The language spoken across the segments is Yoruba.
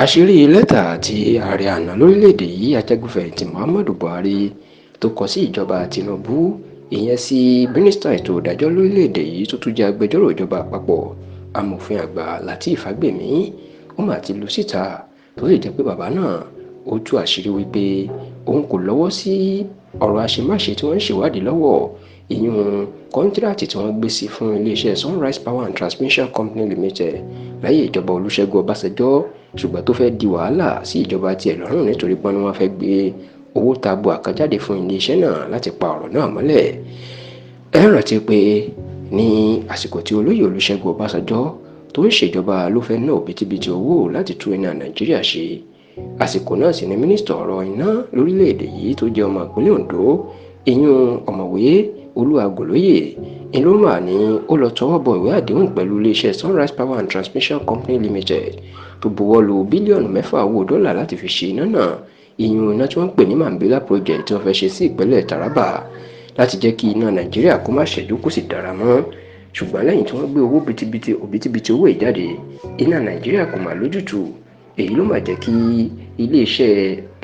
àṣírí lẹ́tà tí ààrẹ àná lórílẹ̀‐èdè yìí ajagunfẹ̀yìntì Muhammadu Buhari tó kọ sí ìjọba Tinubu ìyẹn sí mínísítà ètò ìdájọ́ lórílẹ̀‐èdè yìí tó tún jẹ́ agbẹjọ́rò ìjọba àpapọ̀ amòfin àgbà Lateef Fagbemi ó mà ti lu síta tó lè jẹ́ pé bàbá náà ó tú àṣírí wípé òun kò lọ́wọ́ sí ọ̀rọ̀ àṣemáṣe tí wọ́n ń ṣèwádìí lọ́wọ́ ìyún kọ́ńtíráàtì tí wọ́n gbé sí fún iléeṣẹ́ Sunrise Power and Transmission Company Limited láyé ìjọba Olúṣẹ́gun Ọbásanjọ́ ṣùgbọ́n tó fẹ́ di wàhálà sí ìjọba tiẹ̀ lọ́rùn nítorí pé wọ́n fẹ́ gbé owó tabua kan jáde fún iléeṣẹ́ náà láti pa ọ̀rọ̀ náà mọ́lẹ̀. Ẹ rántí pé ní àsìkò tí olóyè Olúṣẹ́gun Ọbásanjọ́ tó ń ṣèjọba ló fẹ́ ná òbítíbitì owó láti tún iná Nàìjíríà ṣe. Àsìkò náà sì ni mínísítà ọ̀rọ̀ iná lórílẹ̀‐èdè yìí tó jẹ́ ọmọ ìpínlẹ̀ Ondo ìyún ọ̀mọ̀wé Olúagòlóyè ìlú mà ní ó lọ tọwọ́ bọ ìwé àdéhùn pẹ̀lú iléeṣẹ́ Sunrise Power and Transmission Company Limited tó buwọ́ lu bílíọ̀nù 6 owó dọ́là láti fi ṣe iná náà ìyún iná tí wọ́n ń pè ní Mambila project tí wọ́n fẹ́ ṣe sí ìpínlẹ̀ Taraba láti jẹ́ kí iná Nàìjíríà kó má ṣẹ́jú kó sì dára mọ́. Ṣùgbọ́n lẹ́yìn tí wọ́n gbé owó òbítíbitì owó ìjáde iná Nàìjíríà kò má lójútùú. Èyí ló máa jẹ́ kí iléeṣẹ́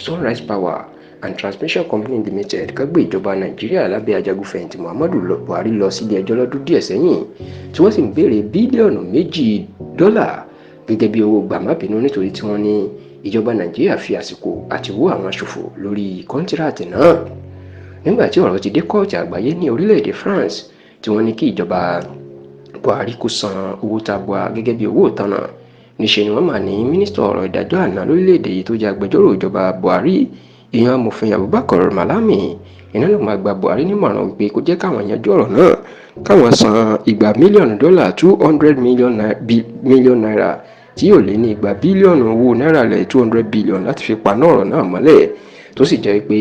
Sunrise Power and Transmission Company Limited ká gbé ìjọba Nàìjíríà lábẹ́ ajagunfẹ̀yìntì Muhammadu Buhari lọ sílé ẹjọ́ lọ́dún díẹ̀ sẹ́yìn tí wọ́n sì ń béèrè bílíọ̀nù $2 gẹ́gẹ́ bí owó gbàmábìínú nítorí tí wọ́n ní ìjọba Nàìjíríà fi àsìkò àti owó àwọn ṣòfò lórí kọ́ńtíráàtì náà. Nígbà tí ọ̀rọ̀ ti dé kóòtù àgbáyé ní orílẹ̀-èdè France tí wọ́n ní kí ìjọba Buhari kó san owó tabua gẹ́gẹ́ bí owó ìtanà níṣẹ́ ni wọ́n mà ní mínísítà ọ̀rọ̀ ìdájọ́ àná lórílẹ̀‐èdè yìí tó jẹ́ agbẹjọ́rò ìjọba Buhari ìyẹn amòfin Abubakar Malami iná ló máa gba Buhari nímọ̀ràn wípé kó jẹ́ káwọn yanjú ọ̀rọ̀ náà káwọn san $200 million tí yóò lé ní igba bílíọ̀nù owó náírà lẹ̀ 200 billion láti fi paná ọ̀rọ̀ náà mọ́lẹ̀ tó sì jẹ́ pé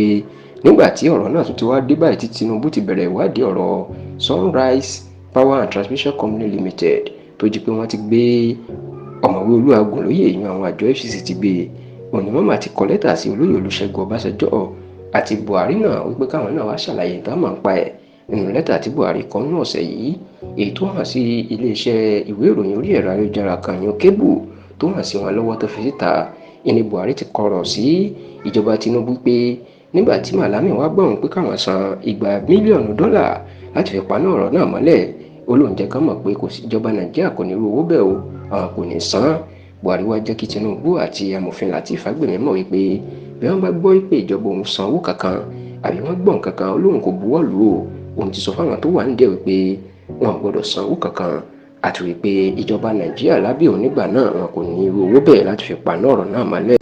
nígbà tí ọ̀rọ̀ náà tún ti wá dé báyìí tí Tinubu ti bẹ̀rẹ̀ ìwádìí ọ̀rọ̀ Sunrise Power and Transmission Company Limited tó jí pé wọ́n ti gbé ọ̀mọ̀wé Olúagòlóyè ìyẹn àwọn àjọ FCC ti gbé òní wọ́n mà ti kọ lẹ́tà sí olóyè Olúṣẹ́gun Ọbásanjọ́ àti Buhari náà wípé káwọn náà wá ṣàlàyé ìtàn máa ń pa ẹ̀ nínú lẹ́tà tí Buhari kọ nínú ọ̀sẹ̀ yìí èyí tó hàn sí iléeṣẹ́ ìwé ìròyìn orí ẹ̀rọ ayélujára kan yan kébù tó hàn sí wọn lọ́wọ́ tó fi síta ìní Buhari ti kọ̀rọ̀ sí ìjọba Tinubu pé nígbà tí Malami wá gbọ̀hún pé káwọn san $200 million láti fi paná ọ̀rọ̀ náà mọ́lẹ̀ olóúnjẹ kan mọ̀ pé kò sí ìjọba Nàìjíríà kò ní irú owó bẹ́ẹ̀ o àwọn kò ní san. Buhari wá jẹ́ kí Tinubu àti amòfin Lateef Fagbemi mọ̀ wípé bí wọ́n bá gbọ́ pé ìjọba òun san owó kankan àbí wọ́n gbọ́ nǹkan kan olóhùn kò buwọ́ lù ú òun ti sọ fáwọn tó wà nídìí wípé wọn ò gbọ́dọ̀ san owó kankan àti wípé ìjọba Nàìjíríà lábẹ́ òun nígbà náà wọn kò ní irú owó bẹ́ẹ̀ láti fi paná ọ̀rọ̀ náà mọ́lẹ̀.